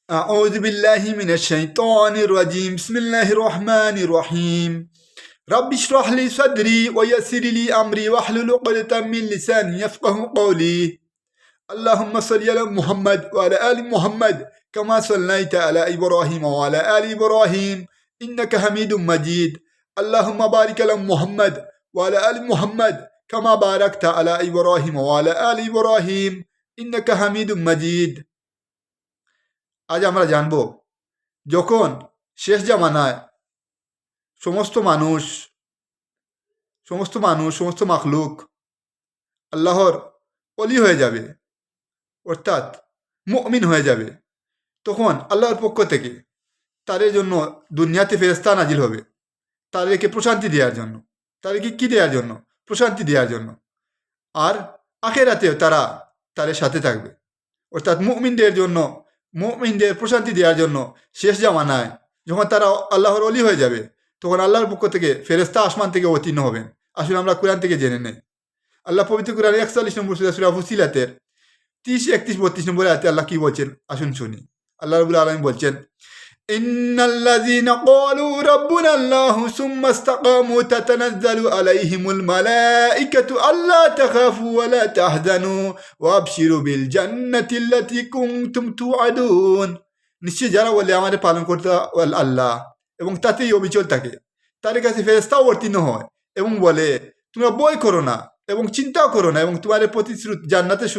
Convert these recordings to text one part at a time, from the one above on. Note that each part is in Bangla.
أعوذ بالله من الشيطان الرجيم بسم الله الرحمن الرحيم رب اشرح لي صدري ويسر لي أمري واحلل عقدة من لساني يفقه قولي اللهم صل على محمد وعلى آل محمد كما صليت على إبراهيم وعلى آل إبراهيم إنك حميد مجيد اللهم بارك على محمد وعلى آل محمد كما باركت على إبراهيم وعلى آل إبراهيم إنك حميد مجيد আজ আমরা জানব যখন শেষ জামানায় সমস্ত মানুষ সমস্ত মাখলুক আল্লাহর ওলি হয়ে যাবে, অর্থাৎ মুমিন হয়ে যাবে, তখন আল্লাহর পক্ষ থেকে তাদের জন্য দুনিয়াতে ফেরেশতা নাজিল হবে তাদেরকে প্রশান্তি দেওয়ার জন্য। তাদেরকে কি দেওয়ার জন্য? প্রশান্তি দেওয়ার জন্য। আর আখিরাতেও তারা তাদের সাথে থাকবে, অর্থাৎ মুমিনদের প্রশান্তি দেওয়ার জন্য শেষ জামানায় যখন তারা আল্লাহর ওলি হয়ে যাবে তখন আল্লাহর পক্ষ থেকে ফেরেশতা আসমান থেকে অবতীর্ণ হবেন। আসুন আমরা কোরআন থেকে জেনে নেই। আল্লাহ পবিত্র কোরআনের 41 নম্বর সূরা ফুসিলাতের 30, 31, 32 নম্বর আয়াতে আল্লাহ কি বলছেন আসুন শুনি। আল্লাহ রাব্বুল আলামিন বলছেন, ইন্নাল্লাযীনা ক্বালু রাব্বুনাল্লাহু সুম্মা ইসতাকামু তাতানাজ্জালু আলাইহিমুল মালাইকাতু আল্লা তাখাফু ওয়া লা তাহজানু ওয়া আবশিরু বিল জান্নাতিল্লাতী কুনতুম তুআদুন। নিশ্চয় যারা বলে আমাদের পালন করতে আল্লাহ এবং তাতেই অবিচল থাকে, তাদের কাছে ফেরেশতাও অবতীর্ণ হয় এবং বলে তোমরা ভয় করো না এবং চিন্তাও করো না এবং তোমাদের প্রতিশ্রুত জান্নাতের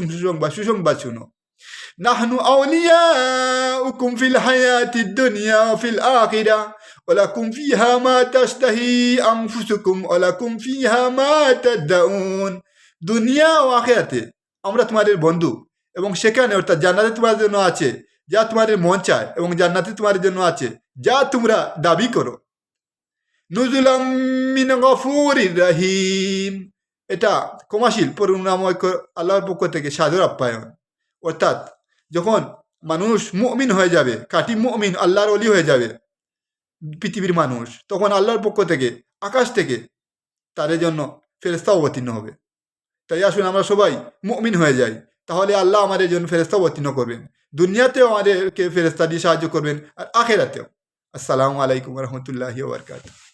সুসংবাদ শুনো। নাহনু আউলিয়াউকুম ফিল হায়াতিদ দুনিয়া ওয়া ফিল আখিরা ওয়া লাকুম ফিহা মা তাশতাহি আনফুসুকুম ওয়া লাকুম ফিহা মা তাদউন। দুনিয়া ও আখিরাতে আমরা তোমাদের বন্ধু এবং সেখানে অর্থাৎ জান্নাতে তোমাদের জন্য আছে যা তোমাদের মন চায় এবং জান্নাতে তোমাদের জন্য আছে যা তোমরা দাবি করো। নুজুলাম মিন গফুরির রহিম, এটা ক্ষমাশীল করুণাময় আল্লাহর পক্ষ থেকে সাদর আপ্যায়ন। অর্থাৎ যখন মানুষ মুমিন হয়ে যাবে, খাঁটি মুমিন আল্লাহর ওলি হয়ে যাবে পৃথিবীর মানুষ, তখন আল্লাহর পক্ষ থেকে আকাশ থেকে তাদের জন্য ফেরেশতা অবতীর্ণ হবে। তাই আসুন আমরা সবাই মুমিন হয়ে যাই, তাহলে আল্লাহ আমাদের জন্য ফেরেশতা অবতীর্ণ করবেন, দুনিয়াতেও আমাদেরকে ফেরেশতা দিয়ে সাহায্য করবেন আর আখিরাতেও। আসসালামু আলাইকুম ওয়া রাহমাতুল্লাহি ওয়া বারাকাতুহু।